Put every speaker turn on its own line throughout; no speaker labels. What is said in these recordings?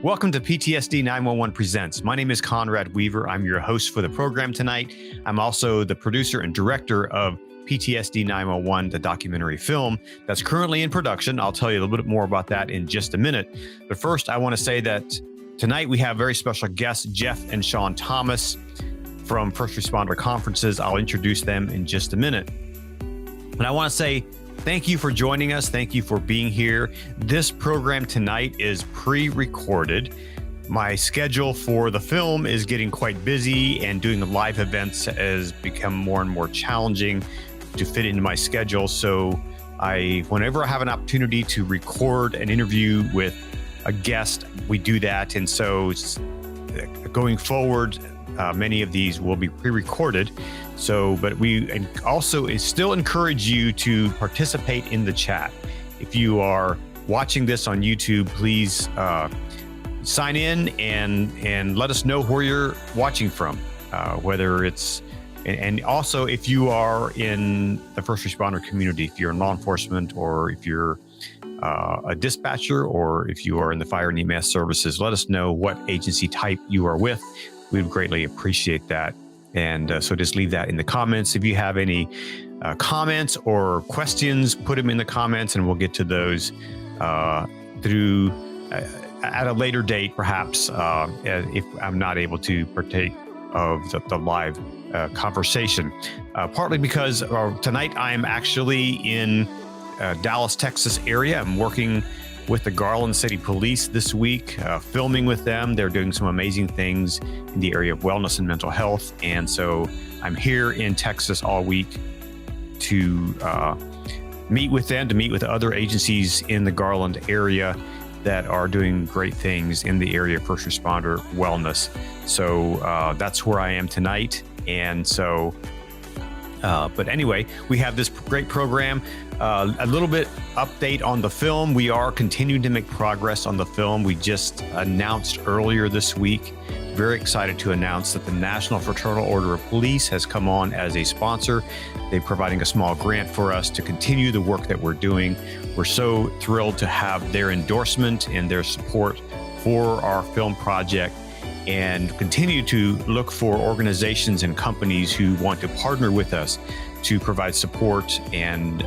Welcome to PTSD911 Presents. My name is Conrad Weaver. I'm your host for the program tonight. I'm also the producer and director of PTSD911, the documentary film that's currently in production. I'll tell you a little bit more about that in just a minute. But first, I want to say that tonight we have very special guests, Jeff and Shawn Thomas from First Responder Conferences. I'll introduce them in just a minute. And I want to say thank you for joining us. Thank you for being here. This program tonight is pre-recorded. My schedule for the film is getting quite busy, and doing the live events has become more and more challenging to fit into my schedule. So whenever I have an opportunity to record an interview with a guest, we do that. And so going forward, many of these will be pre-recorded. But we also still encourage you to participate in the chat. If you are watching this on YouTube, please sign in and let us know where you're watching from, whether it's, and also if you are in the first responder community, if you're in law enforcement, or if you're a dispatcher, or if you are in the fire and EMS services, let us know what agency type you are with. We would greatly appreciate that. And so just leave that in the comments. If you have any comments or questions, put them in the comments, and we'll get to those at a later date, perhaps, if I'm not able to partake of the live conversation. Partly because tonight I'm actually in Dallas, Texas area. I'm working with the Garland City Police this week, filming with them. They're doing some amazing things in the area of wellness and mental health. And so I'm here in Texas all week to meet with them, to meet with other agencies in the Garland area that are doing great things in the area of first responder wellness. So that's where I am tonight. And so, but anyway, we have this great program. A little bit update on the film. We are continuing to make progress on the film. We just announced earlier this week, very excited to announce that the National Fraternal Order of Police has come on as a sponsor. They're providing a small grant for us to continue the work that we're doing. We're so thrilled to have their endorsement and their support for our film project, and continue to look for organizations and companies who want to partner with us to provide support and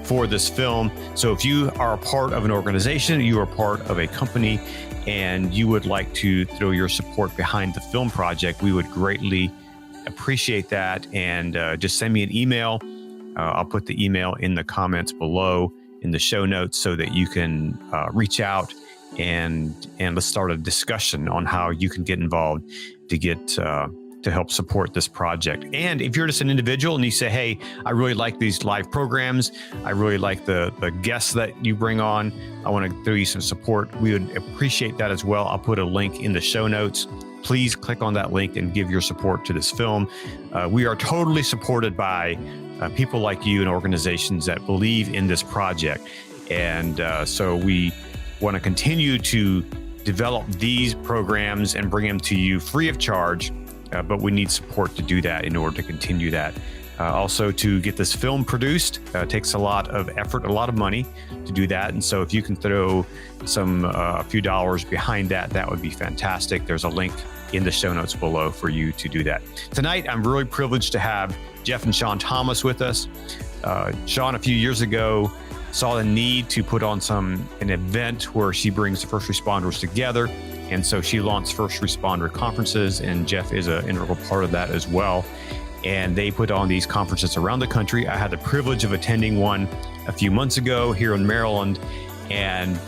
for this film. So if you are a part of an organization, you are part of a company, and you would like to throw your support behind the film project, we would greatly appreciate that. And just send me an email. I'll put the email in the comments below in the show notes so that you can reach out and let's start a discussion on how you can get involved to help support this project. And if you're just an individual and you say, hey, I really like these live programs, I really like the guests that you bring on, I want to throw you some support, we would appreciate that as well. I'll put a link in the show notes. Please click on that link and give your support to this film. We are totally supported by people like you and organizations that believe in this project. And so we want to continue to develop these programs and bring them to you free of charge. But we need support to do that in order to continue that. Also, to get this film produced takes a lot of effort, a lot of money to do that. And so if you can throw a few dollars behind that, that would be fantastic. There's a link in the show notes below for you to do that. Tonight, I'm really privileged to have Jeff and Shawn Thomas with us. Shawn, a few years ago, saw the need to put on an event where she brings the first responders together. And so she launched First Responder Conferences, and Jeff is an integral part of that as well. And they put on these conferences around the country. I had the privilege of attending one a few months ago here in Maryland, and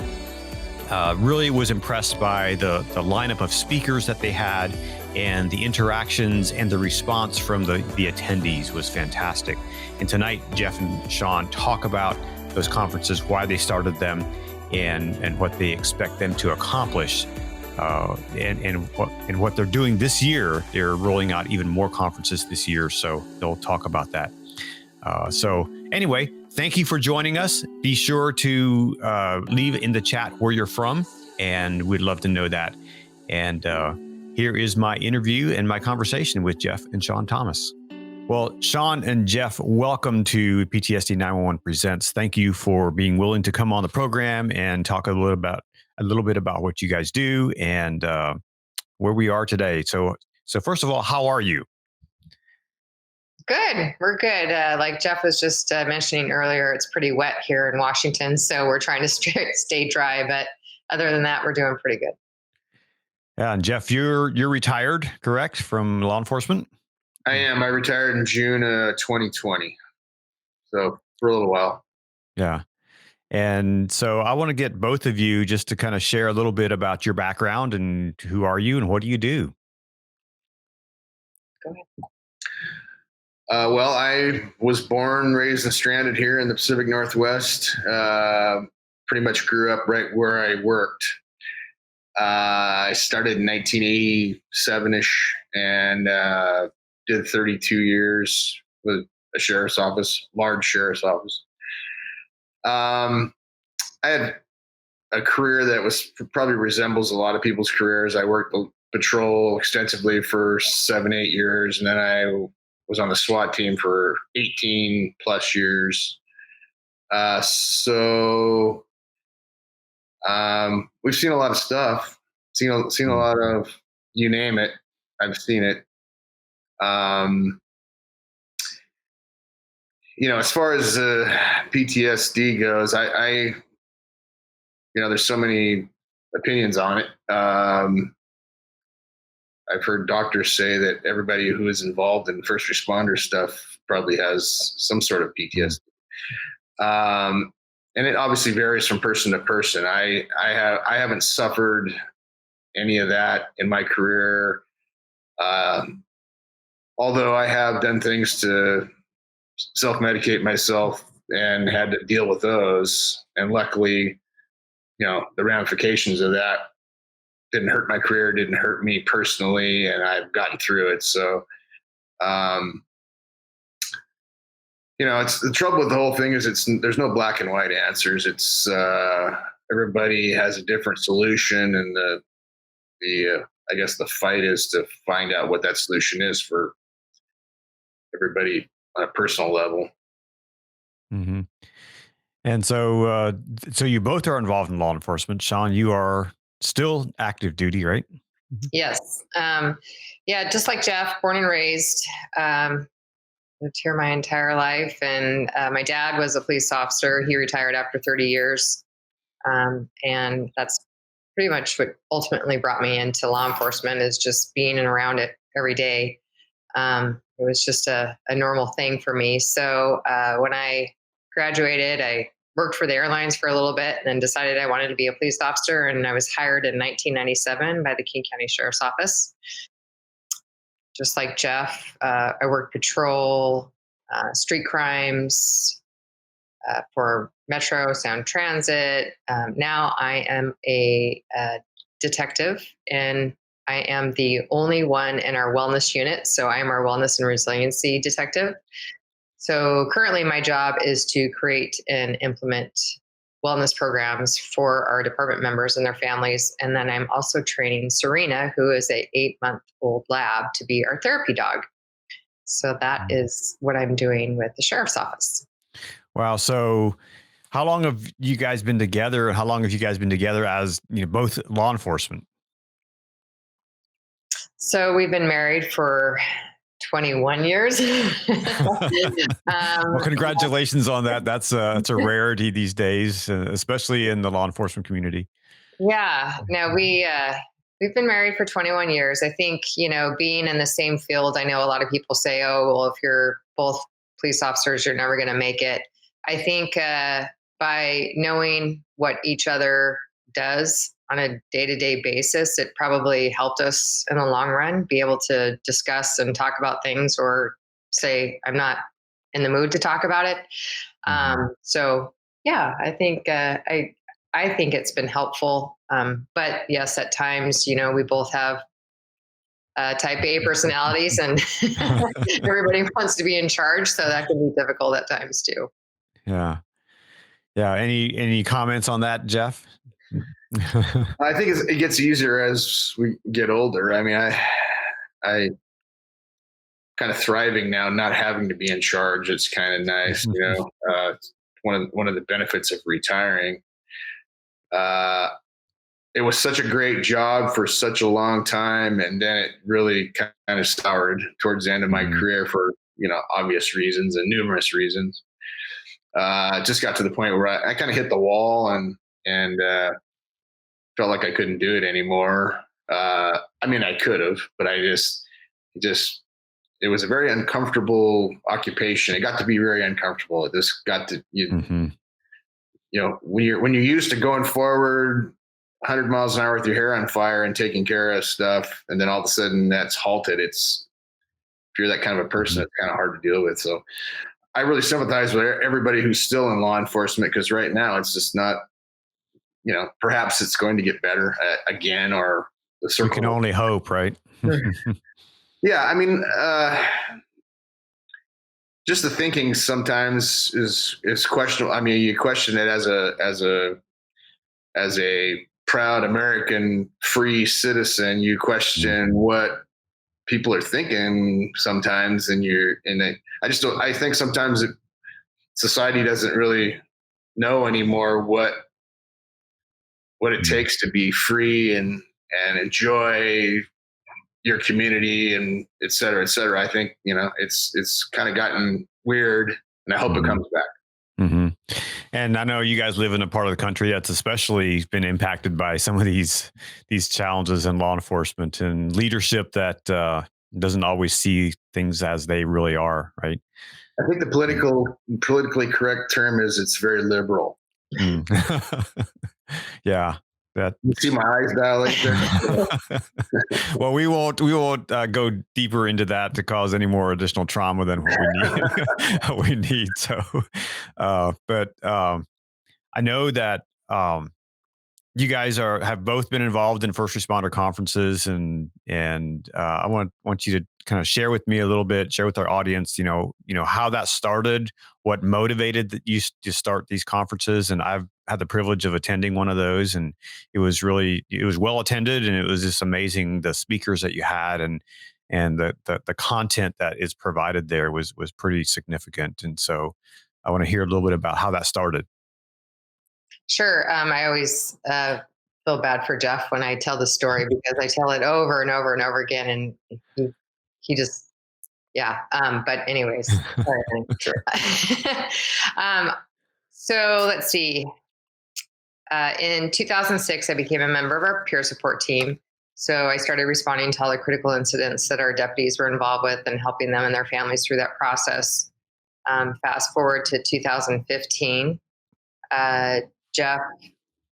really was impressed by the lineup of speakers that they had, and the interactions and the response from the attendees was fantastic. And tonight, Jeff and Shawn talk about those conferences, why they started them, and what they expect them to accomplish. And what they're doing this year. They're rolling out even more conferences this year, so they'll talk about that. So anyway, thank you for joining us. Be sure to leave in the chat where you're from, and we'd love to know that. And here is my interview and my conversation with Jeff and Shawn Thomas. Well, Shawn and Jeff, welcome to PTSD 911 Presents. Thank you for being willing to come on the program and talk a little a little bit about what you guys do and where we are today. So first of all, how are you?
Good. We're good. Like Jeff was just mentioning earlier, it's pretty wet here in Washington, so we're trying to stay dry. But other than that, we're doing pretty good.
Yeah, and Jeff, you're retired, correct, from law enforcement?
I am. I retired in June 2020. So for a little while.
Yeah. And so I want to get both of you just to kind of share a little bit about your background and who are you and what do you do?
Go ahead.
Well, I was born, raised, and stranded here in the Pacific Northwest. Pretty much grew up right where I worked. I started in 1987-ish and did 32 years with a sheriff's office, large sheriff's office. I had a career that was probably resembles a lot of people's careers. I worked the patrol extensively for 7, 8 years, and then I was on the SWAT team for 18 plus years. We've seen a lot of stuff. Seen a lot of, you name it, I've seen it. As far as PTSD goes, I there's so many opinions on it. I've heard doctors say that everybody who is involved in first responder stuff probably has some sort of PTSD. And it obviously varies from person to person. I haven't suffered any of that in my career. Although I have done things to self-medicate myself and had to deal with those. And luckily, the ramifications of that didn't hurt my career, didn't hurt me personally, and I've gotten through it. So, it's the trouble with the whole thing is there's no black and white answers. It's everybody has a different solution, and I guess the fight is to find out what that solution is for everybody on a personal level.
Mm-hmm. And so you both are involved in law enforcement. Shawn, you are still active duty, right? Mm-hmm.
Yes. Yeah, just like Jeff, born and raised, lived here my entire life. And my dad was a police officer. He retired after 30 years. And that's pretty much what ultimately brought me into law enforcement, is just being around it every day. It was just a normal thing for me. So when I graduated, I worked for the airlines for a little bit and then decided I wanted to be a police officer. And I was hired in 1997 by the King County Sheriff's Office. Just like Jeff, I worked patrol, street crimes, for Metro, Sound Transit. Now I am a detective, and I am the only one in our wellness unit. So I am our wellness and resiliency detective. So currently my job is to create and implement wellness programs for our department members and their families. And then I'm also training Serena, who is a 8-month-old lab, to be our therapy dog. So that is what I'm doing with the sheriff's office.
Wow. So how long have you guys been together? How long have you guys been together as both law enforcement?
So we've been married for 21 years.
Well, congratulations on that. That's a rarity these days, especially in the law enforcement community.
Yeah, no, we've been married for 21 years. I think, being in the same field, I know a lot of people say, oh, well, if you're both police officers, you're never going to make it. I think by knowing what each other does on a day-to-day basis, it probably helped us in the long run be able to discuss and talk about things, or say, I'm not in the mood to talk about it. So yeah, I think I think it's been helpful. But yes, at times, we both have type A personalities, and everybody wants to be in charge. So that can be difficult at times too.
Yeah. Yeah. Any comments on that, Jeff?
I think it gets easier as we get older. I mean, I kind of thriving now, not having to be in charge. It's kind of nice, one of the benefits of retiring. it was such a great job for such a long time. And then it really kind of soured towards the end of my career for, obvious reasons and numerous reasons. It just got to the point where I kind of hit the wall and felt like I couldn't do it anymore. I mean, I could have, but it was a very uncomfortable occupation. It got to be very uncomfortable. It just got to, when you're used to going forward 100 miles an hour with your hair on fire and taking care of stuff, and then all of a sudden that's halted. If you're that kind of a person, it's kind of hard to deal with. So I really sympathize with everybody who's still in law enforcement, because right now it's just not, perhaps it's going to get better again, or the circle.
We can only hope, right?
Yeah. I mean, just the thinking sometimes is questionable. I mean, you question it as a proud American free citizen. You question what people are thinking sometimes, and I think sometimes society doesn't really know anymore what it takes to be free and enjoy your community, and et cetera, et cetera. I think, it's kind of gotten weird, and I hope it comes back.
Mm-hmm. And I know you guys live in a part of the country that's especially been impacted by some of these challenges in law enforcement and leadership that doesn't always see things as they really are, right?
I think the politically correct term is it's very liberal.
Yeah.
You see my eyes dilate there.
Well, we won't go deeper into that to cause any more additional trauma than what we need. So, but I know that you guys have both been involved in first responder conferences, and I want you to kind of share with me a little bit, share with our audience, how that started, what motivated you to start these conferences. And I've had the privilege of attending one of those, and it was well attended, and it was just amazing, the speakers that you had, and the content that is provided there was pretty significant. And so I want to hear a little bit about how that started.
Sure. I always feel bad for Jeff when I tell the story, because I tell it over and over and over again, and he just, yeah. But anyways, so let's see. In 2006, I became a member of our peer support team. So I started responding to all the critical incidents that our deputies were involved with, and helping them and their families through that process. Fast forward to 2015. Jeff,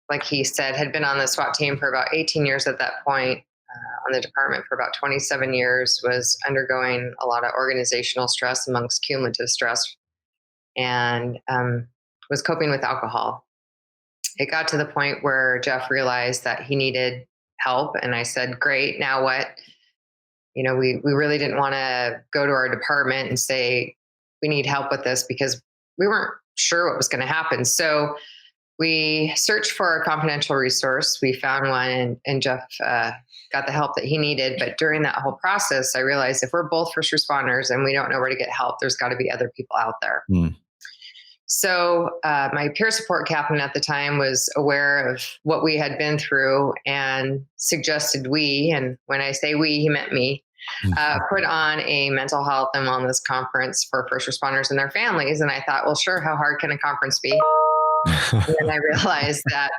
like he said, had been on the SWAT team for about 18 years at that point, on the department for about 27 years, was undergoing a lot of organizational stress amongst cumulative stress, and was coping with alcohol. It got to the point where Jeff realized that he needed help, and I said, great, now what? We really didn't want to go to our department and say, we need help with this, because we weren't sure what was going to happen. So we searched for a confidential resource. We found one, and Jeff got the help that he needed. But during that whole process, I realized if we're both first responders and we don't know where to get help, there's got to be other people out there. So my peer support captain at the time was aware of what we had been through, and suggested and when I say we, he meant me, put on a mental health and wellness conference for first responders and their families. And I thought, well, sure, how hard can a conference be? And I realized that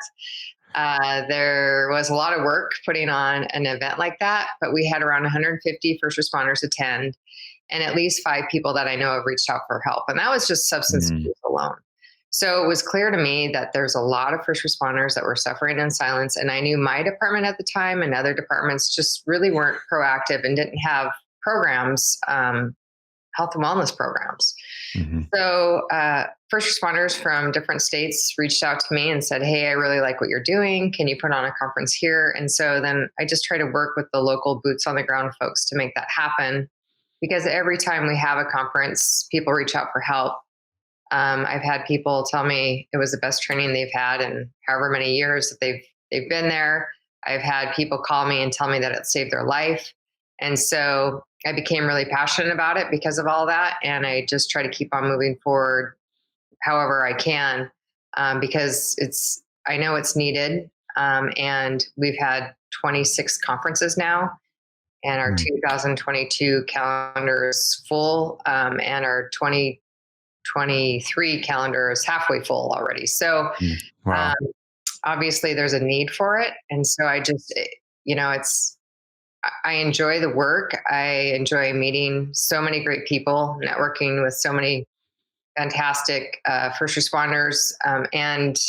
there was a lot of work putting on an event like that, but we had around 150 first responders attend, and at least 5 people that I know have reached out for help. And that was just substance abuse alone. So it was clear to me that there's a lot of first responders that were suffering in silence. And I knew my department at the time and other departments just really weren't proactive and didn't have programs, health and wellness programs. So first responders from different states reached out to me and said, hey, I really like what you're doing. Can you put on a conference here? And so then I just try to work with the local boots on the ground folks to make that happen, because every time we have a conference, people reach out for help. I've had people tell me it was the best training they've had in however many years that they've been there. I've had people call me and tell me that it saved their life. And so I became really passionate about it because of all that. And I just try to keep on moving forward however I can, because I know it's needed. And we've had 26 conferences now, and our 2022 calendar is full, and our 2023 calendar is halfway full already. So
Wow.
obviously there's a need for it. And so I just, I enjoy the work. I enjoy meeting so many great people, networking with so many fantastic first responders, and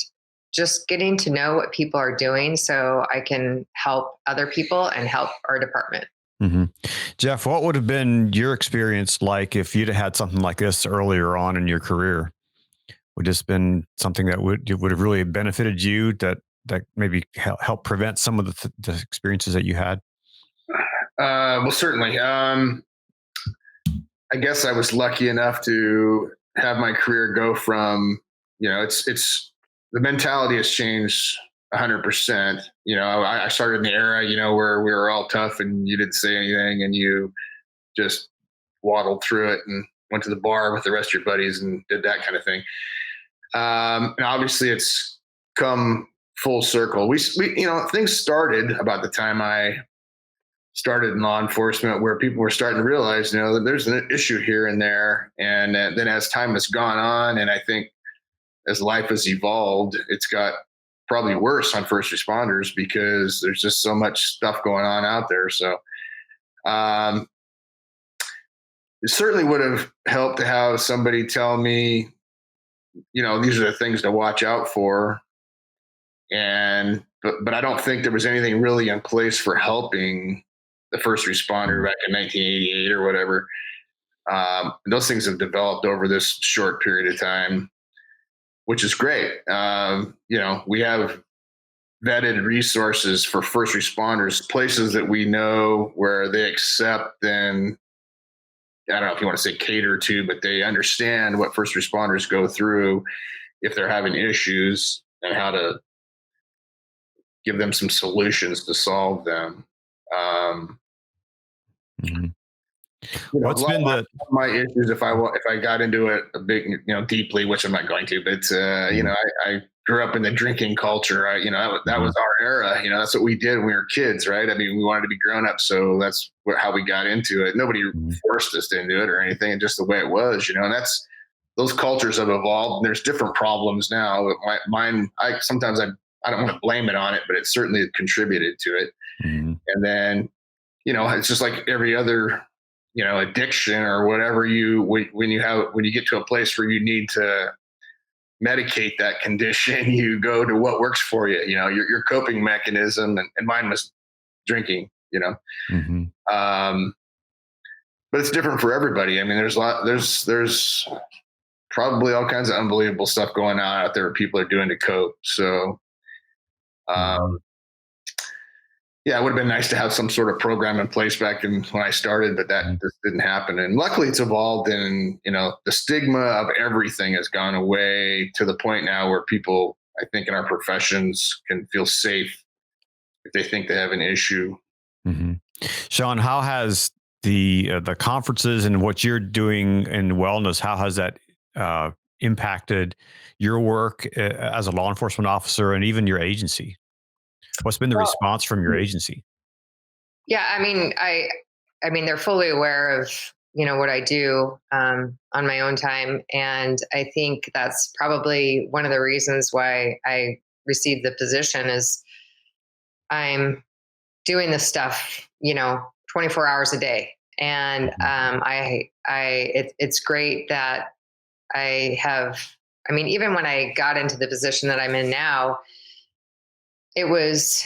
just getting to know what people are doing so I can help other people and help our department.
Mm-hmm. Jeff, what would have been your experience like if you'd had something like this earlier on in your career? Would this been something that would have really benefited you, that maybe help prevent some of the experiences that you had?
Well, certainly. I guess I was lucky enough to have my career go from, it's the mentality has changed 100%. I started in the era, where we were all tough and you didn't say anything and you just waddled through it and went to the bar with the rest of your buddies and did that kind of thing. And obviously it's come full circle. We things started about the time I started in law enforcement, where people were starting to realize, that there's an issue here and there. And then as time has gone on, and I think as life has evolved, it's got probably worse on first responders because there's just so much stuff going on out there. So it certainly would have helped to have somebody tell me, these are the things to watch out for. But I don't think there was anything really in place for helping the first responder back in 1988 or whatever. Those things have developed over this short period of time, which is great. We have vetted resources for first responders, places that we know where they accept and, I don't know if you want to say cater to, but they understand what first responders go through if they're having issues and how to give them some solutions to solve them.
Mm-hmm. What's been
my issues if I got into it a bit, deeply, which I'm not going to, but I grew up in the drinking culture. That was our era. That's what we did when we were kids, right? I mean, we wanted to be grown up, so that's how we got into it. Nobody forced us into it or anything, just the way it was, and those cultures have evolved. And there's different problems now. I don't want to blame it on it, but it certainly contributed to it.
Mm-hmm.
And then, it's just like every other, addiction or whatever when you get to a place where you need to medicate that condition, you go to what works for you, your coping mechanism. And mine was drinking,
Mm-hmm.
But it's different for everybody. I mean, there's probably all kinds of unbelievable stuff going on out there what people are doing to cope. So, yeah, it would have been nice to have some sort of program in place back when I started, but that just didn't happen. And luckily it's evolved, and, the stigma of everything has gone away to the point now where people, I think, in our professions can feel safe if they think they have an issue.
Mm-hmm. Shawn, how has the conferences and what you're doing in wellness, how has that impacted your work as a law enforcement officer and even your agency? What's been the response from your agency?
Yeah, I mean, they're fully aware of, what I do on my own time. And I think that's probably one of the reasons why I received the position is I'm doing this stuff, 24 hours a day. And it's great that even when I got into the position that I'm in now, it was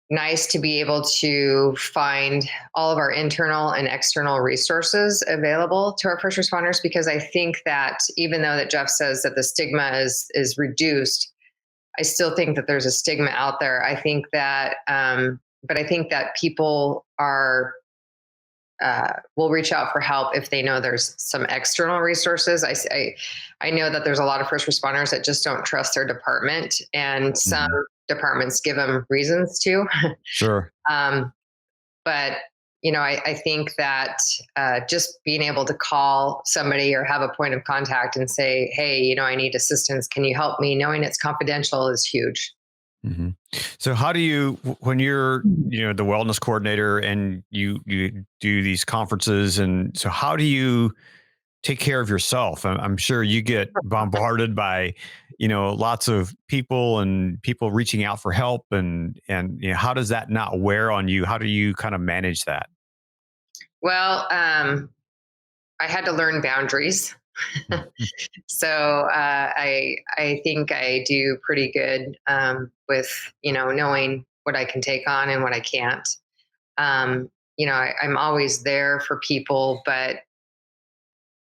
nice to be able to find all of our internal and external resources available to our first responders, because I think that even though that Jeff says that the stigma is reduced, I still think that there's a stigma out there. I think that, but I think that people will reach out for help if they know there's some external resources. I know that there's a lot of first responders that just don't trust their department, and some departments give them reasons to.
Sure.
But I think that just being able to call somebody or have a point of contact and say, hey, I need assistance. Can you help me? Knowing it's confidential is huge.
hmm So how do you, when you're, the wellness coordinator and you do these conferences, and so how do you take care of yourself? I'm sure you get bombarded by, lots of people and people reaching out for help, and how does that not wear on you? How do you kind of manage that?
Well, I had to learn boundaries. So I think I do pretty good with knowing what I can take on and what I can't. I'm always there for people, but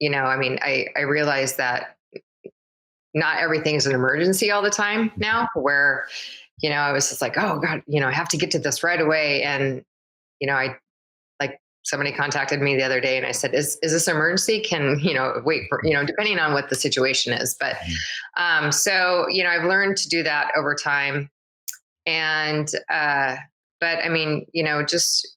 I mean, I realize that not everything is an emergency all the time now. Where I was just like, oh God, I have to get to this right away, and I like somebody contacted me the other day and I said, is this an emergency? Can, wait for, depending on what the situation is. But so, I've learned to do that over time. And but I mean, just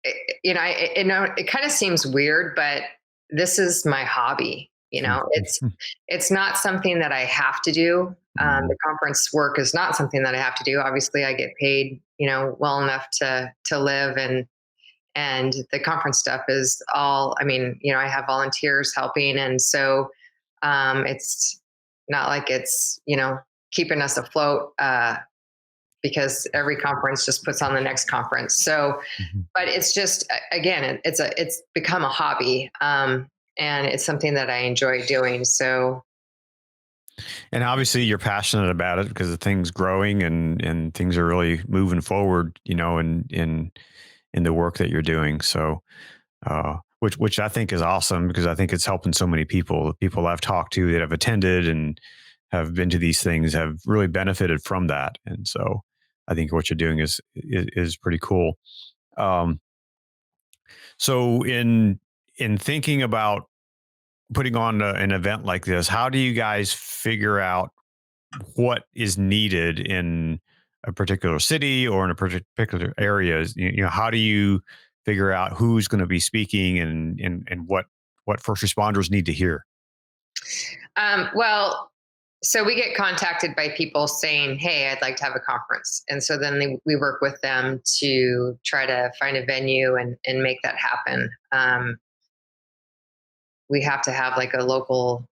it kind of seems weird, but this is my hobby. It's not something that I have to do. The conference work is not something that I have to do. Obviously, I get paid, well enough to live, and the conference stuff is all. I mean, I have volunteers helping, and so it's not like it's keeping us afloat. Because every conference just puts on the next conference. So, but it's just again, it's become a hobby, and it's something that I enjoy doing. So,
And obviously you're passionate about it because the thing's growing and things are really moving forward, in the work that you're doing. So, which I think is awesome because I think it's helping so many people. The people I've talked to that have attended and have been to these things have really benefited from that. And so I think what you're doing is pretty cool. Um, so in thinking about putting on an event like this, how do you guys figure out what is needed in a particular city or in a particular areas? How do you figure out who's going to be speaking and what first responders need to hear?
well, so we get contacted by people saying, "Hey, I'd like to have a conference," and so then we work with them to try to find a venue and make that happen. We have to have like a local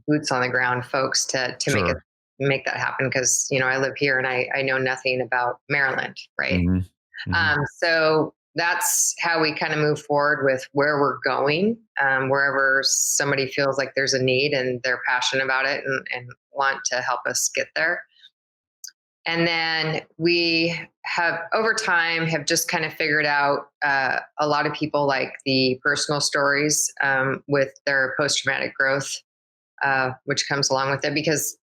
boots on the ground folks to
Sure.
make that happen, because I live here and I know nothing about Maryland, right?
hmm hmm
So that's how we kind of move forward with where we're going, wherever somebody feels like there's a need and they're passionate about it and want to help us get there. And then we have over time have just kind of figured out a lot of people like the personal stories with their post-traumatic growth, which comes along with it, because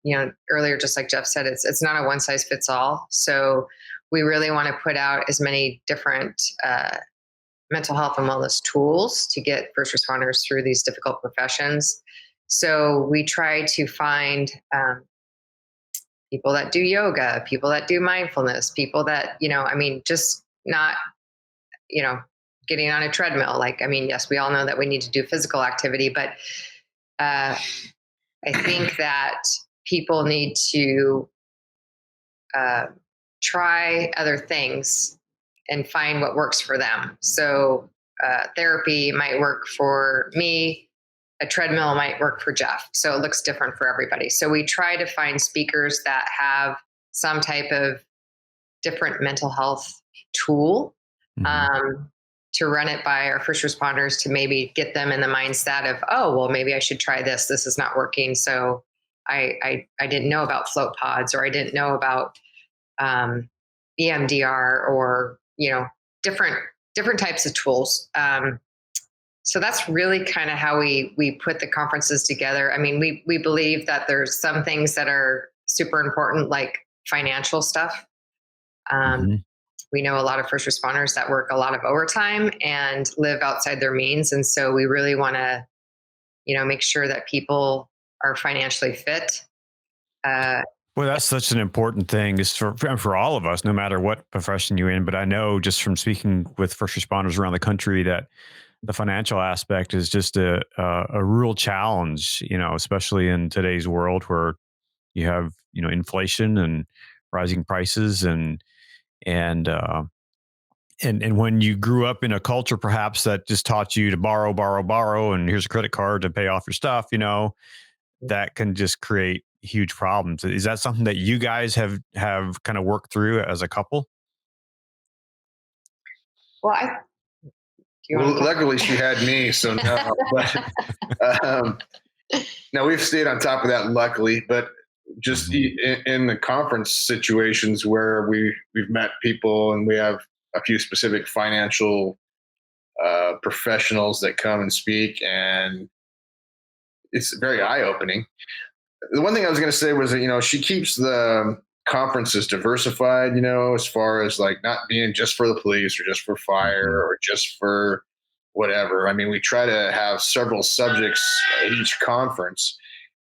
earlier, just like Jeff said, it's not a one size fits all. So we really want to put out as many different mental health and wellness tools to get first responders through these difficult professions. So we try to find people that do yoga, people that do mindfulness, people that I mean, just not you know getting on a treadmill. Like, I mean, yes, we all know that we need to do physical activity, but uh, I think that people need to uh, try other things and find what works for them. So, therapy might work for me, a treadmill might work for Jeff. So, it looks different for everybody. So, we try to find speakers that have some type of different mental health tool.
hmm
Um, to run it by our first responders to maybe get them in the mindset of, oh, well, maybe I should try this. This is not working. So I didn't know about float pods, or I didn't know about EMDR, or different different types of tools. So that's really kind of how we put the conferences together. I mean, we believe that there's some things that are super important, like financial stuff. Um,
hmm
we know a lot of first responders that work a lot of overtime and live outside their means, and so we really want to make sure that people are financially fit. Uh,
Well, that's such an important thing is for all of us, no matter what profession you're in. But I know just from speaking with first responders around the country that the financial aspect is just a real challenge, especially in today's world where, You have, inflation and rising prices and and when you grew up in a culture perhaps that just taught you to borrow, borrow, borrow, and here's a credit card to pay off your stuff, that can just create huge problems. Is that something that you guys have kind of worked through as a couple?
Well, do you
Well,
want to?
luckily she had me, so no. But now we've stayed on top of that, luckily. But just in the conference situations where we've met people and we have a few specific financial professionals that come and speak, and it's very eye opening. The one thing I was going to say was that she keeps the conferences diversified, as far as like not being just for the police or just for fire or just for whatever. I mean, we try to have several subjects at each conference.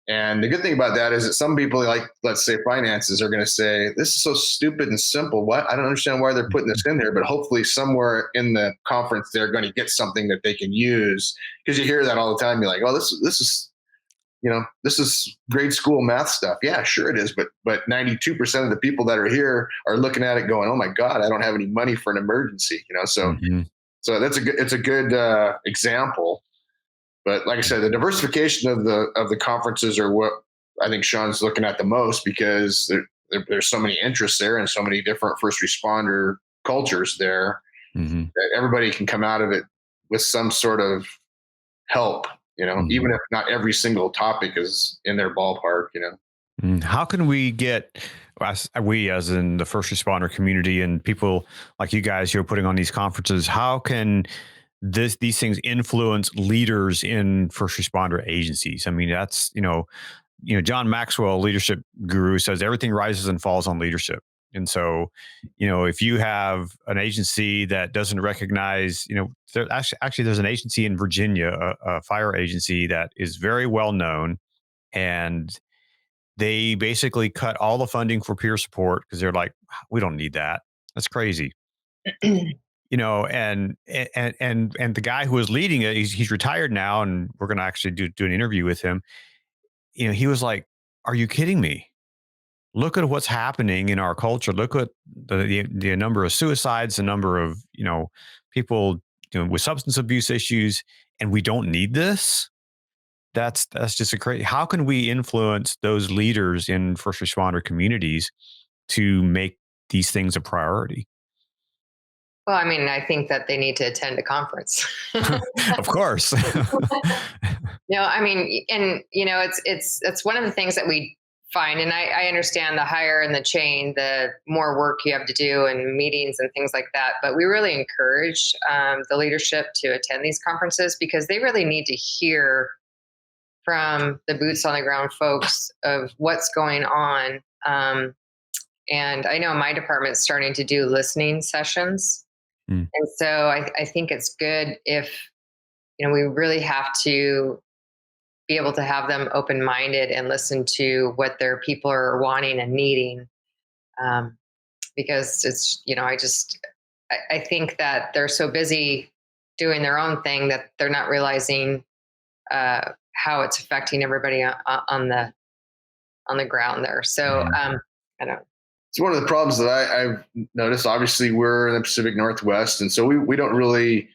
And the good thing about that is that some people, like, let's say finances, are going to say, this is so stupid and simple. What? I don't understand why they're putting this in there. But hopefully somewhere in the conference, they're going to get something that they can use. Because you hear that all the time. You're like, oh, this is grade school math stuff. Yeah, sure it is. But 92% of the people that are here are looking at it going, oh my God, I don't have any money for an emergency. So it's a good example. But like I said, the diversification of the conferences are what I think Shawn's looking at the most, because there's so many interests there and so many different first responder cultures there that everybody can come out of it with some sort of help, even if not every single topic is in their ballpark.
How can we get, we as in the first responder community and people like you guys who are putting on these conferences, how can these things influence leaders in first responder agencies? I mean, that's, John Maxwell, leadership guru, says everything rises and falls on leadership. And so, if you have an agency that doesn't recognize, there's an agency in Virginia, a fire agency that is very well known, and they basically cut all the funding for peer support because they're like, we don't need that. That's crazy. And the guy who was leading it, he's retired now, and we're going to actually do an interview with him. He was like, "Are you kidding me? Look at what's happening in our culture. Look at the number of suicides, the number of people with substance abuse issues, and we don't need this." That's just a crazy. How can we influence those leaders in first responder communities to make these things a priority?
Well, I mean, I think that they need to attend a conference.
Of course.
I mean, and it's one of the things that we find, and I understand the higher in the chain, the more work you have to do and meetings and things like that. But we really encourage the leadership to attend these conferences, because they really need to hear from the boots on the ground folks of what's going on. And I know my department's starting to do listening sessions. And so I think it's good if, we really have to be able to have them open-minded and listen to what their people are wanting and needing. Because it's, I think that they're so busy doing their own thing that they're not realizing how it's affecting everybody on the ground there. So I don't.
It's one of the problems that I've noticed. Obviously, we're in the Pacific Northwest, and so we don't really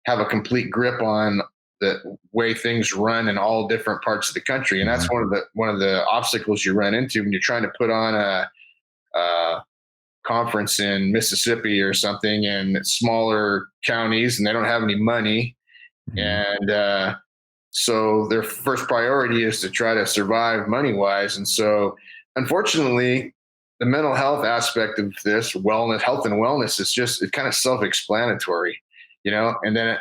have a complete grip on the way things run in all different parts of the country, and that's one of the obstacles you run into when you're trying to put on a conference in Mississippi or something in smaller counties, and they don't have any money, and so their first priority is to try to survive money-wise, and so unfortunately, the mental health aspect of this health and wellness is just kind of self-explanatory, and then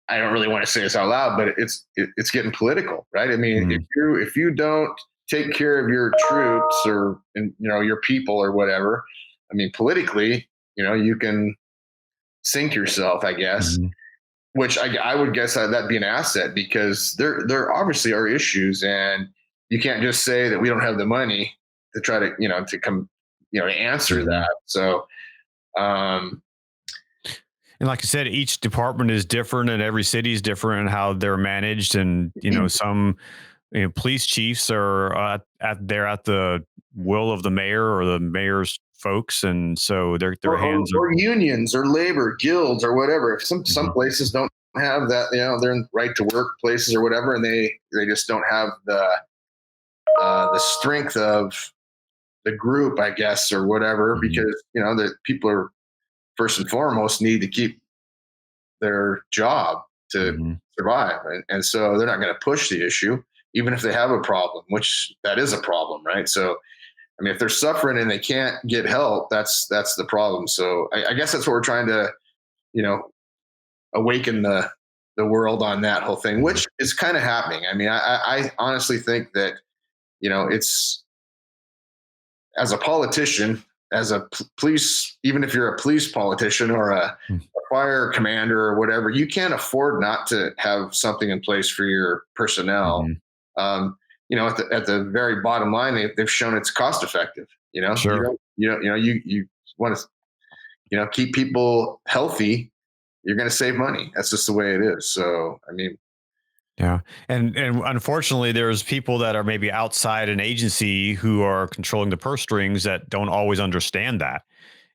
I don't really want to say this out loud, but it's getting political, right? I mean, if you don't take care of your troops or, your people or whatever, I mean, politically, you can sink yourself, I guess, which I would guess that'd be an asset, because there obviously are issues, and you can't just say that we don't have the money to try to, to come, to answer that. So,
and like I said, each department is different and every city is different in how they're managed. And, some police chiefs are they're at the will of the mayor or the mayor's folks, and so their hands are.
Or unions or labor guilds or whatever. If some
Mhm.
places don't have that, they're in right to work places or whatever, and they just don't have the strength of the group, I guess, or whatever,
Mhm.
because the people are first and foremost need to keep their job to
Mhm.
survive, and so they're not going to push the issue, even if they have a problem, which that is a problem, right? So I mean, if they're suffering and they can't get help, that's the problem. So I guess that's what we're trying to, you know, awaken the world on that whole thing,
Mhm.
which is kind of happening. I mean, I honestly think that it's as a politician, as a police, even if you're a police politician or a fire commander or whatever, you can't afford not to have something in place for your personnel.
Mhm.
Um, at the very bottom line, they've shown it's cost effective.
Sure.
You want to keep people healthy. You're going to save money. That's just the way it is. So I mean,
Yeah. And unfortunately there's people that are maybe outside an agency who are controlling the purse strings that don't always understand that.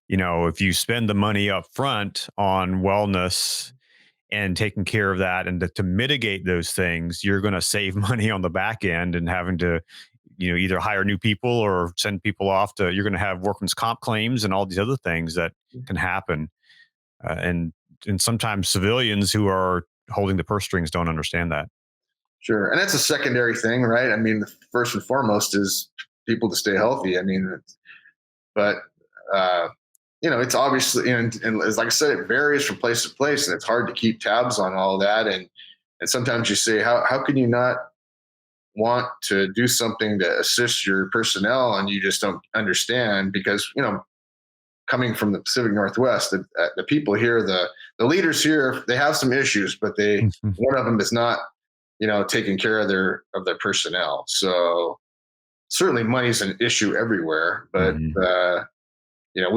If you spend the money up front on wellness and taking care of that and to mitigate those things, you're going to save money on the back end and having to, either hire new people or send people off to, you're going to have workman's comp claims and all these other things that can happen. And sometimes civilians who are holding the purse strings don't understand that.
sure, and that's a secondary thing, right? I mean, the first and foremost is people to stay healthy. I mean, but uh, it's obviously, and as like I said, it varies from place to place, and it's hard to keep tabs on all that. And sometimes you say, how can you not want to do something to assist your personnel, and you just don't understand because coming from the Pacific Northwest, the people here, the leaders here, they have some issues, but
Mhm.
one of them is not taking care of their personnel. So certainly money's an issue everywhere, but
Mhm.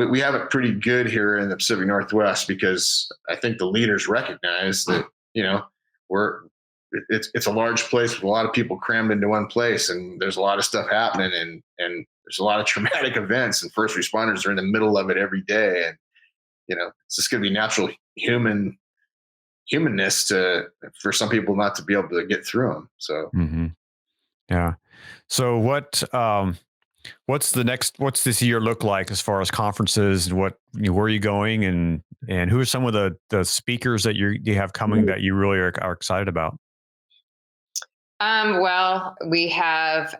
we have it pretty good here in the Pacific Northwest because I think the leaders recognize that we're it's a large place with a lot of people crammed into one place, and there's a lot of stuff happening, and there's a lot of traumatic events, and first responders are in the middle of it every day, and it's just going to be natural humanness to for some people not to be able to get through them. So
Mhm. Yeah. So what's this year look like as far as conferences and where are you going and who are some of the speakers that you have coming that you really are excited about?
Well, we have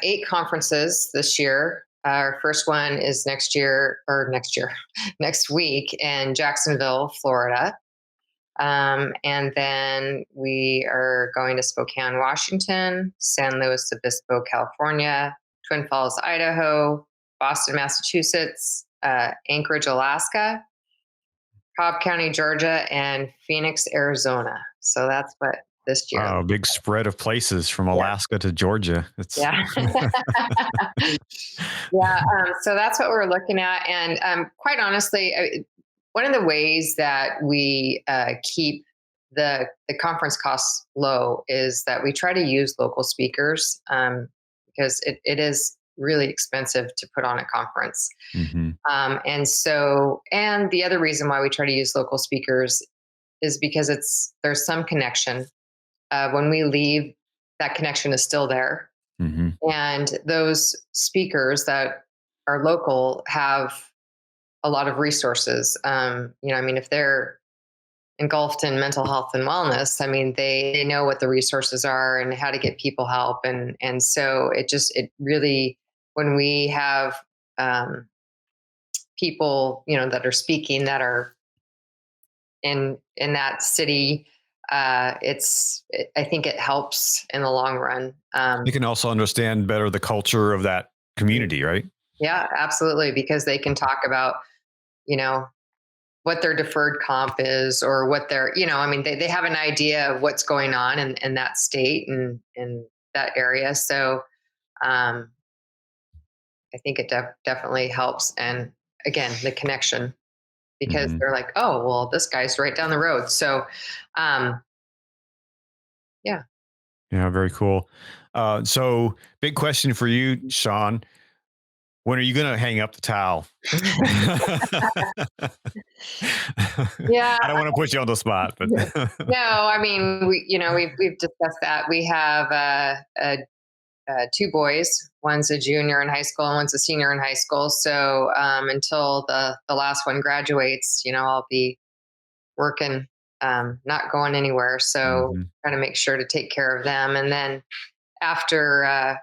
8 conferences this year. Our first one is next week in Jacksonville, Florida. And then we are going to Spokane, Washington, San Luis Obispo, California, Twin Falls, Idaho, Boston, Massachusetts, Anchorage, Alaska, Cobb County, Georgia, and Phoenix, Arizona. So that's what this year.
Wow, a big spread of places from
Yeah.
Alaska to Georgia. It's
Yeah. Yeah. So that's what we're looking at. And quite honestly, one of the ways that we keep the conference costs low is that we try to use local speakers because it is really expensive to put on a conference.
Mhm.
And the other reason why we try to use local speakers is because there's some connection. When we leave, that connection is still there,
Mhm.
and those speakers that are local have a lot of resources. I mean, if they're engulfed in mental health and wellness, I mean, they know what the resources are and how to get people help. And so it really, when we have people, that are speaking that are in that city, I think it helps in the long run.
You can also understand better the culture of that community, right?
Yeah, absolutely, because they can talk about, you know, what their deferred comp is or what their, I mean, they have an idea of what's going on in that state and in that area. So um, I think it definitely helps. And again, the connection, because
Mhm.
they're like, oh, well, this guy's right down the road. So um, yeah.
Yeah, very cool. So big question for you, Shawn. When are you going to hang up the towel?
Yeah.
I don't want to put you on the spot, but
No, I mean, we've discussed that. We have two boys. One's a junior in high school and one's a senior in high school. So until the last one graduates, I'll be working, not going anywhere. So
Mhm.
trying to make sure to take care of them. And then after,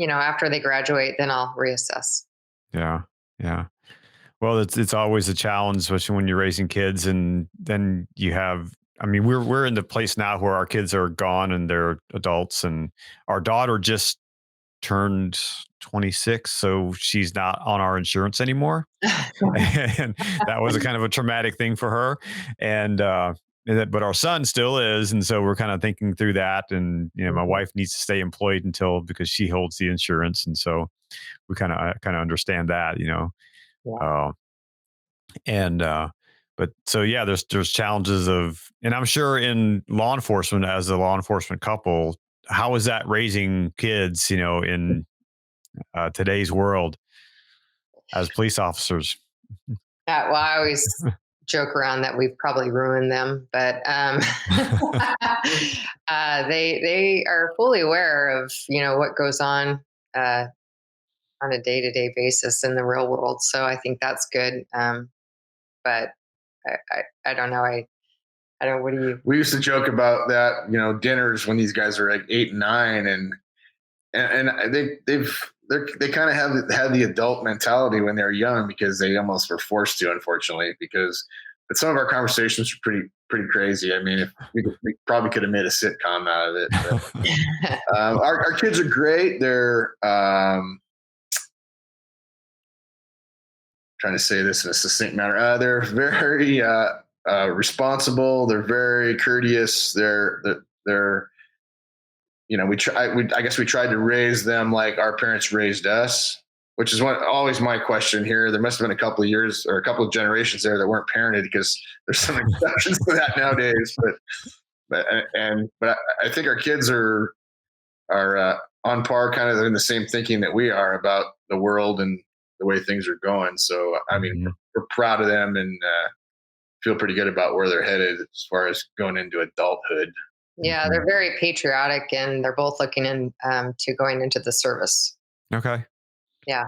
after they graduate, then I'll reassess.
Yeah, yeah. Well, it's always a challenge, especially when you're raising kids, and then you have. I mean, we're in the place now where our kids are gone and they're adults, and our daughter just turned 26, so she's not on our insurance anymore. And that was a kind of a traumatic thing for her. But our son still is, and so we're kind of thinking through that. And my
Mhm.
wife needs to stay employed until because she holds the insurance, and so we kind of understand that.
Yeah.
Uh, and but so yeah, there's challenges of, and I'm sure in law enforcement, as a law enforcement couple, how is that raising kids? In today's world as police officers.
Well, I always joke around that we've probably ruined them, but they are fully aware of what goes uh, on a day to day basis in the real world. So I think that's good. But I don't know. I don't. What do you?
We used to joke about that, dinners when these guys are like 8 and 9, and they kind of have had the adult mentality when they're young because they almost were forced to, unfortunately. But some of our conversations were pretty crazy. I mean, if we probably could have made a sitcom out of it. But, our kids are great. They're trying to say this in a succinct manner. They're very responsible. They're very courteous. They're I guess we tried to raise them like our parents raised us, which is always my question here. There must have been a couple of years or a couple of generations there that weren't parented, because there's some exceptions to that nowadays. But I think our kids are on par, kind of in the same thinking that we are about the world and the way things are going. So I mean,
Mhm.
we're proud of them, and feel pretty good about where they're headed as far as going into adulthood.
Yeah,
Mhm.
they're very patriotic, and they're both looking in to going into the service.
Okay.
Yeah,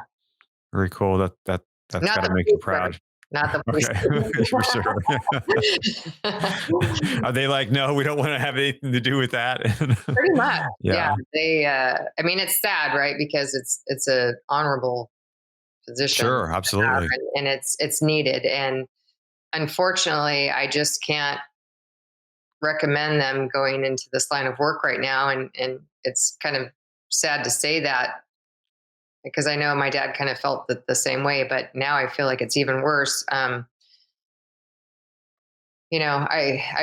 Very cool. That's
not
got to
the
make you
police part,
proud.
not the police.
Okay, for sure. Are they like, no, we don't want to have anything to do with that?
Pretty much, yeah.
Yeah,
They, I mean, it's sad, right? Because it's a honorable position to
sure,
have,
absolutely.
and it's needed. And unfortunately, I just can't recommend them going into this line of work right now. And it's kind of sad to say that, because I know my dad kind of felt the same way, but now I feel like it's even worse. I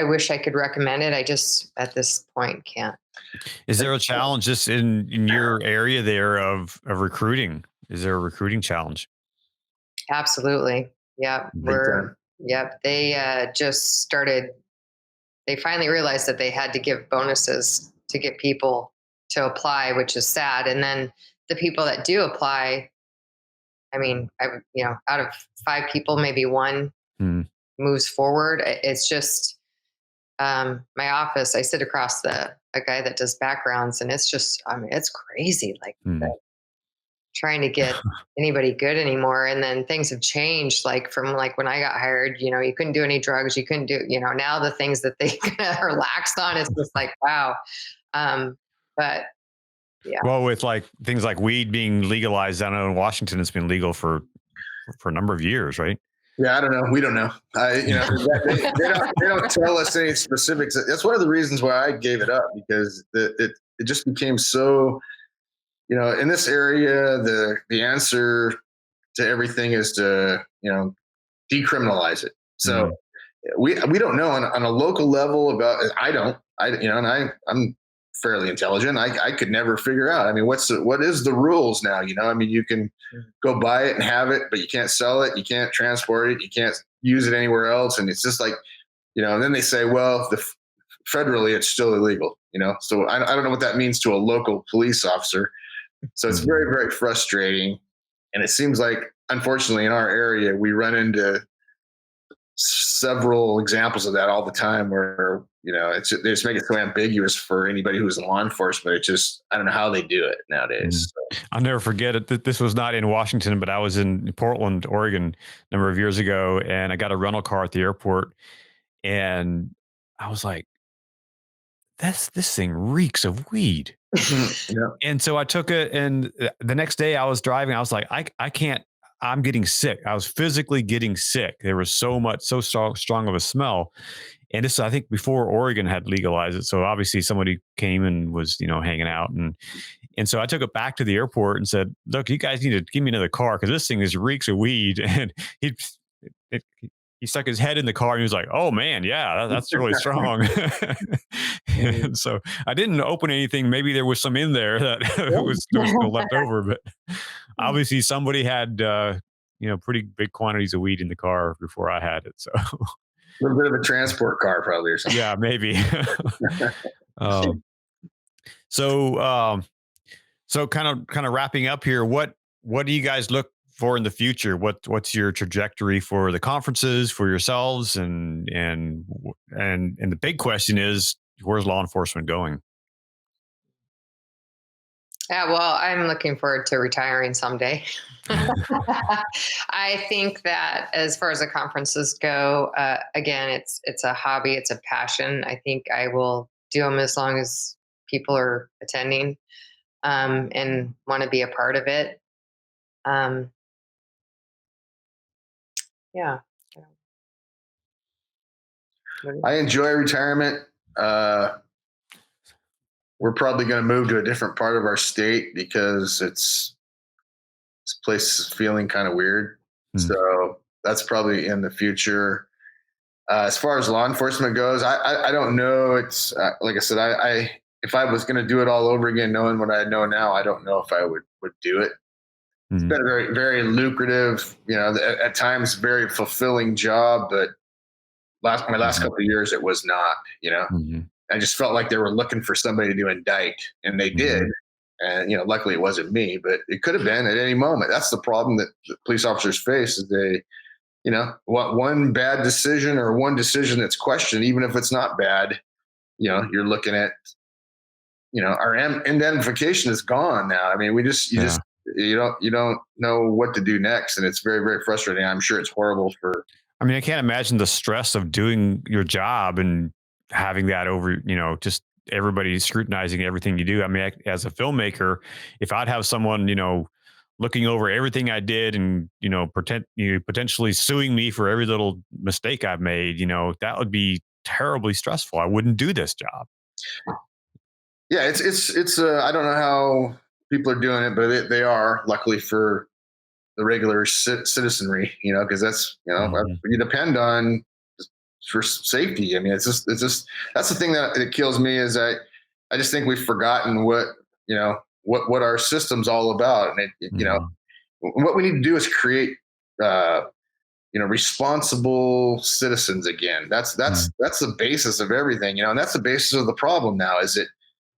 wish I could recommend it. I just at this point can't.
Is there a challenge just in your area there of recruiting? Is there a recruiting challenge?
Absolutely. Yep.
Big time.
Yep. They just started, they finally realized that they had to give bonuses to get people to apply, which is sad. And then the people that do apply, I mean, out of five people, maybe one
Hmm.
moves forward. It's just my office. I sit across a guy that does backgrounds, and it's just, I mean, it's crazy. Like
Hmm.
trying to get anybody good anymore. And then things have changed. Like from like when I got hired, you couldn't do any drugs. You couldn't do, now the things that they are lax on, it's just like, wow. But yeah.
Well, with like things like weed being legalized, I know in Washington it's been legal for a number of years, right?
Yeah, I don't know. We don't know. They don't tell us any specifics. That's one of the reasons why I gave it up, because it just became so, in this area, the answer to everything is to, decriminalize it. So
Mhm.
we don't know on a local level about. I don't. And I'm fairly intelligent. I could never figure out. I mean, what is the rules now? I mean, you can go buy it and have it, but you can't sell it. You can't transport it. You can't use it anywhere else. And it's just like, and then they say, well, federally, it's still illegal, So I don't know what that means to a local police officer. So it's very, very frustrating. And it seems like, unfortunately, in our area, we run into several examples of that all the time where, they just make it so ambiguous for anybody who's in law enforcement. I don't know how they do it nowadays. So.
I'll never forget it. This was not in Washington, but I was in Portland, Oregon a number of years ago, and I got a rental car at the airport, and I was like, this thing reeks of weed.
Yeah.
And so I took it, and the next day I was driving. I was like, I can't. I'm getting sick. I was physically getting sick. There was so strong of a smell. And this, I think, before Oregon had legalized it. So obviously somebody came and was, hanging out. And so I took it back to the airport and said, look, you guys need to give me another car because this thing reeks of weed. And he stuck his head in the car and he was like, oh man, yeah, that's really strong. And so I didn't open anything. Maybe there was some in there that was still left over, but obviously somebody had, pretty big quantities of weed in the car before I had it. So
a little bit of a transport car probably or something.
Yeah, maybe. So kind of wrapping up here, what do you guys look for in the future? What's your trajectory for the conferences, for yourselves, and the big question is, where's law enforcement going?
Yeah, well, I'm looking forward to retiring someday. I think that as far as the conferences go, again, it's a hobby, it's a passion. I think I will do them as long as people are attending and want to be a part of it. Yeah.
I enjoy retirement. We're probably going to move to a different part of our state because this place is feeling kind of weird. So that's probably in the future. As far as law enforcement goes, I don't know. It's like I said, if I was going to do it all over again, knowing what I know now, I don't know if I would do it. It's been a very, very lucrative, at times very fulfilling job, but my last couple of years, it was not, I just felt like they were looking for somebody to indict, and they did. And, luckily it wasn't me, but it could have been at any moment. That's the problem that the police officers face is they, what one bad decision or one decision that's questioned, even if it's not bad, you're looking at, our identification is gone now. I mean, you don't know what to do next. And it's very, very frustrating. I'm sure it's horrible
I mean, I can't imagine the stress of doing your job and having that over, just everybody scrutinizing everything you do. I mean, as a filmmaker, if I'd have someone, looking over everything I did and, potentially suing me for every little mistake I've made, that would be terribly stressful. I wouldn't do this job.
Yeah, it's I don't know how people are doing it, but they are, luckily for the regular citizenry, because that's, you depend on for safety. I mean, it's just that's the thing that kills me is I just think we've forgotten what our system's all about. And what we need to do is create, responsible citizens again. That's the basis of everything, and that's the basis of the problem now is that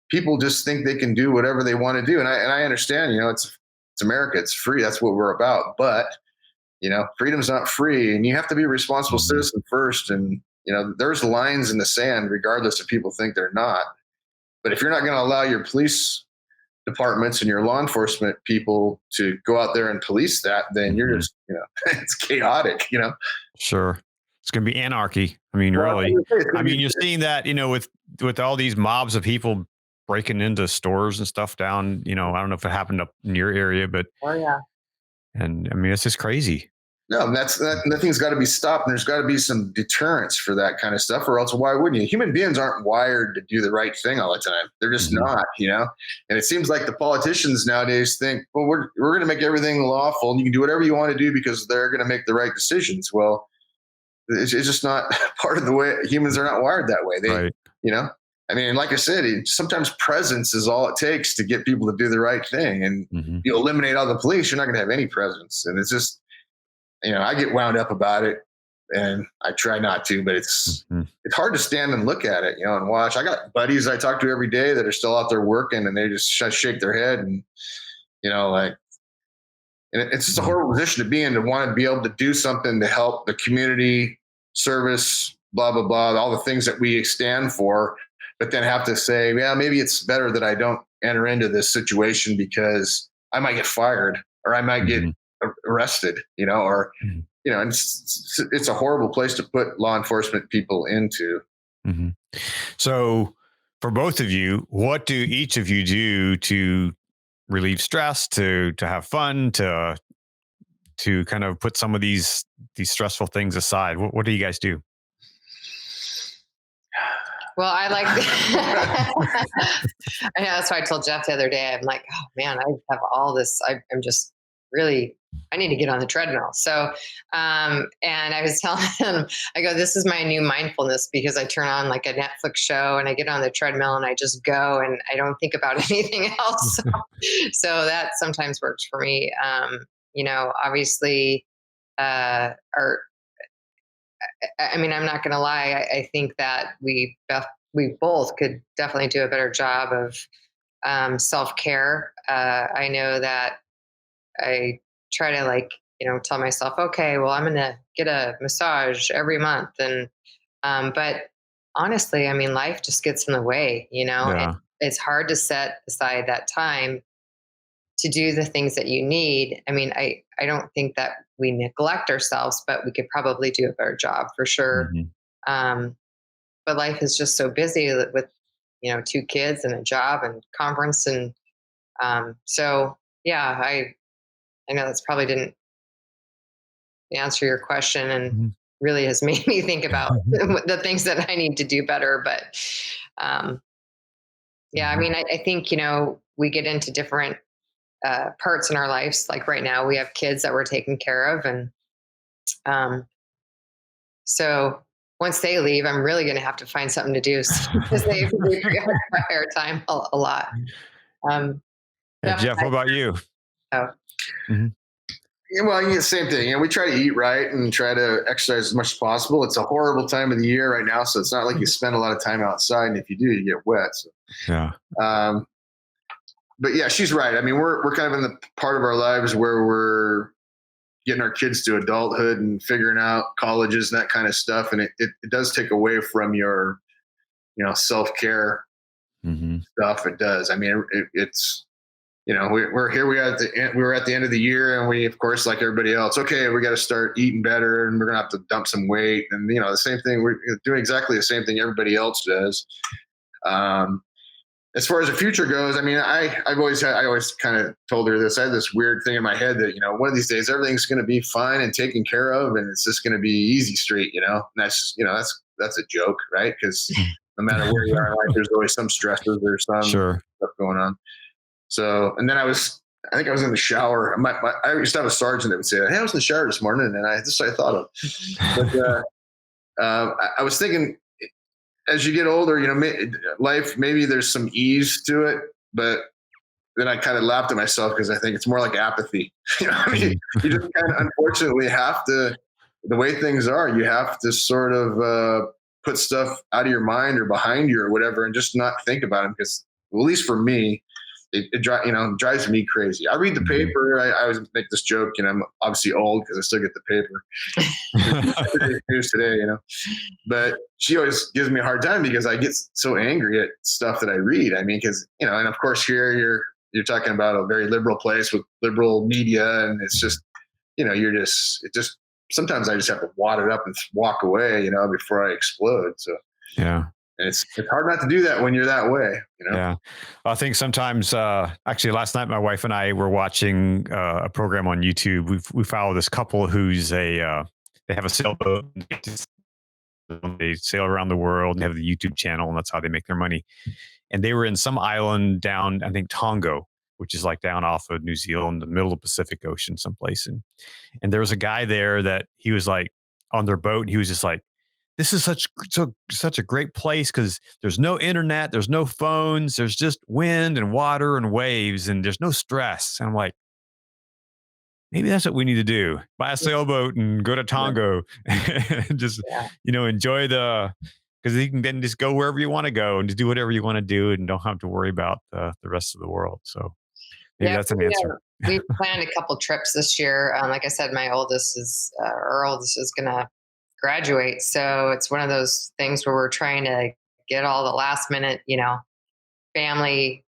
people just think they can do whatever they want to do. And I understand, it's America, it's free. That's what we're about. But, freedom's not free, and you have to be a responsible citizen first. And, there's lines in the sand, regardless if people think they're not. But if you're not going to allow your police departments and your law enforcement people to go out there and police that, then you're just, it's chaotic,
Sure. It's going to be anarchy. I mean, really. I mean, you're seeing that, with all these mobs of people breaking into stores and stuff down, I don't know if it happened up in your area, but and I mean, it's just crazy.
No, that thing's got to be stopped, and there's got to be some deterrence for that kind of stuff, or else why wouldn't you? Human beings aren't wired to do the right thing all the time. They're just not, and it seems like the politicians nowadays think, well, we're going to make everything lawful and you can do whatever you want to do because they're going to make the right decisions. Well, it's just not part of the way humans are not wired that way. Right. I mean, like I said, sometimes presence is all it takes to get people to do the right thing. And you eliminate all the police, you're not going to have any presence. And it's just, I get wound up about it. and I try not to, but it's hard to stand and look at it, and watch. I got buddies I talk to every day that are still out there working, and they just shake their head and, like, and it's just a horrible position to be in, to want to be able to do something to help the community, service, blah, blah, blah, all the things that we stand for, but then have to say, yeah, maybe it's better that I don't enter into this situation because I might get fired or I might get arrested, or, and it's a horrible place to put law enforcement people into.
So for both of you, what do each of you do to relieve stress, to have fun, to kind of put some of these stressful things aside? What do you guys do?
Well, I like, I know, that's why I told Jeff the other day, I'm like, oh man, I have all this. I'm just really, I need to get on the treadmill. So, and I was telling him, I go, this is my new mindfulness, because I turn on like a Netflix show and I get on the treadmill and I just go and I don't think about anything else. So that sometimes works for me. Obviously, I'm not going to lie. I think that we both could definitely do a better job of self-care. I know that I try to tell myself, okay, well, I'm going to get a massage every month. And, but honestly, life just gets in the way, and it's hard to set aside that time to do the things that you need. I don't think that we neglect ourselves, but we could probably do a better job for sure. But life is just so busy with, 2 kids and a job and conference. And so, yeah, I know that's probably didn't answer your question and really has made me think about the things that I need to do better. But I think, we get into different parts in our lives. Like right now we have kids that we're taking care of. And so once they leave, I'm really going to have to find something to do because they require time a lot.
Jeff, what about you?
Oh.
Well, the same thing. We try to eat right and try to exercise as much as possible. It's a horrible time of the year right now, so it's not like you spend a lot of time outside, and if you do, you get wet. So.
Yeah.
But yeah, she's right. We're kind of in the part of our lives where we're getting our kids to adulthood and figuring out colleges and that kind of stuff, and it does take away from your, self-care stuff. It does. It's. We're here. We were at the end of the year, and we, of course, like everybody else, okay, we got to start eating better, and we're gonna have to dump some weight, and the same thing. We're doing exactly the same thing everybody else does. As far as the future goes, I always kind of told her this. I had this weird thing in my head that one of these days everything's going to be fine and taken care of, and it's just going to be easy street. And that's just that's a joke, right? Because no matter where you are in life, there's always some stresses or some stuff going on. So, and then I think I was in the shower. I used to have a sergeant that would say, hey, I was in the shower this morning, and I thought of. But I was thinking, as you get older, life, maybe there's some ease to it, but then I kind of laughed at myself because I think it's more like apathy. You just kind of unfortunately have to, the way things are, you have to sort of put stuff out of your mind or behind you or whatever, and just not think about them, because, well, at least for me, it drives me crazy. I read the paper. I always make this joke, I'm obviously old because I still get the paper. News today, but she always gives me a hard time because I get so angry at stuff that I read. Because, and of course here you're talking about a very liberal place with liberal media, and it's just, sometimes I just have to wad it up and walk away, before I explode. So, yeah. And it's hard not to do that when you're that way, Yeah.
I think sometimes, actually last night, my wife and I were watching a program on YouTube. We follow this couple who's they have a sailboat. They sail around the world and have the YouTube channel, and that's how they make their money. And they were in some island down, I think Tonga, which is like down off of New Zealand, in the middle of the Pacific Ocean someplace. And there was a guy there that he was like on their boat, and he was just like, this is such a great place because there's no internet, there's no phones, there's just wind and water and waves, and there's no stress. And I'm like, maybe that's what we need to do. Buy a sailboat and go to Tonga and just,
Yeah.
enjoy because you can then just go wherever you want to go and just do whatever you want to do and don't have to worry about the rest of the world. So maybe
Yeah,
that's an answer.
we planned a couple trips this year. Like I said, my oldest is our oldest is gonna graduate, so it's one of those things where we're trying to get all the last minute, family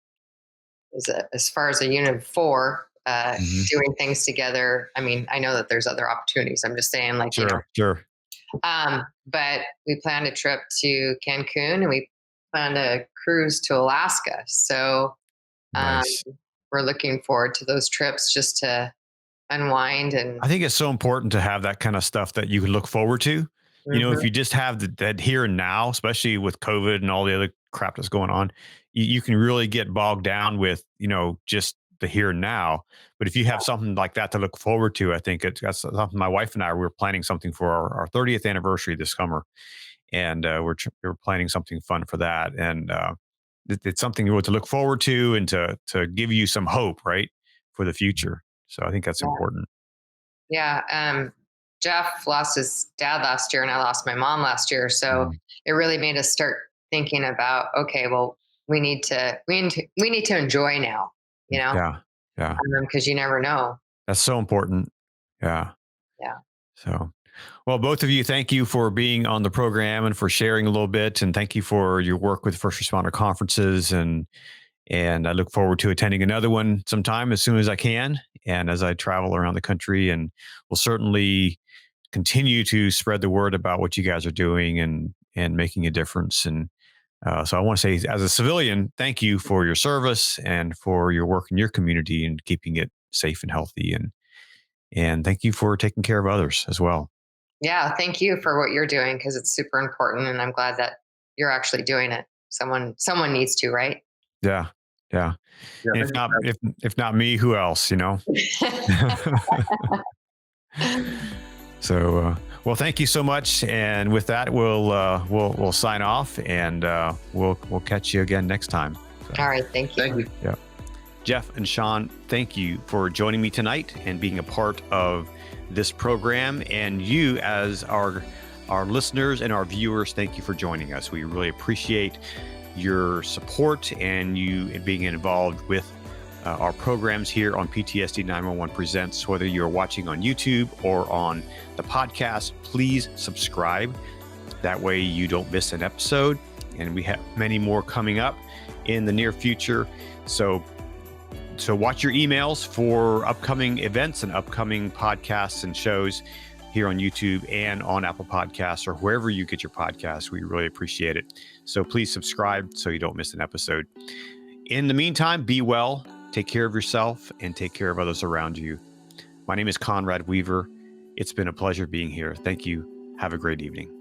as far as a unit of four
Mhm.
doing things together. I mean, I know that there's other opportunities. I'm just saying, like
Sure, sure.
but we planned a trip to Cancun and we planned a cruise to Alaska. So um,
Nice.
we're looking forward to those trips just to unwind and
I think it's so important to have that kind of stuff that you can look forward to. If
mhm,
you just have that here and now, especially with COVID and all the other crap that's going on, you can really get bogged down with, just the here and now. But if you have something like that to look forward to, I think that's something my wife and I were planning something for our 30th anniversary this summer. And we're planning something fun for that. And it's something to look forward to and to give you some hope, right, for the future. So I think that's
yeah.
important.
Yeah. Jeff lost his dad last year and I lost my mom last year. So
Mm.
it really made us start thinking about, okay, well, we need to enjoy now,
Yeah. Yeah.
because you never know.
That's so important. Yeah.
Yeah.
So, well, both of you, thank you for being on the program and for sharing a little bit. And thank you for your work with first responder conferences. And I look forward to attending another one sometime as soon as I can. And as I travel around the country, and we'll certainly continue to spread the word about what you guys are doing and making a difference. And so I want to say, as a civilian, thank you for your service and for your work in your community and keeping it safe and healthy. And thank you for taking care of others as well.
Yeah, thank you for what you're doing because it's super important, and I'm glad that you're actually doing it. Someone needs to, right?
Yeah, yeah.
Yeah,
And
thank you.
if not me, who else? So, well, thank you so much. And with that, we'll sign off, and we'll catch you again next time. So,
All right, thank you.
Thank you.
yeah. Jeff and Shawn, thank you for joining me tonight and being a part of this program. And you, as our listeners and our viewers, thank you for joining us. We really appreciate your support and you being involved with our programs here on PTSD 911 Presents. Whether you're watching on YouTube or on the podcast, please subscribe. That way you don't miss an episode. And we have many more coming up in the near future. So watch your emails for upcoming events and upcoming podcasts and shows here on YouTube and on Apple Podcasts or wherever you get your podcasts. We really appreciate it. So please subscribe so you don't miss an episode. In the meantime, be well, take care of yourself, and take care of others around you. My name is Conrad Weaver. It's been a pleasure being here. Thank you. Have a great evening.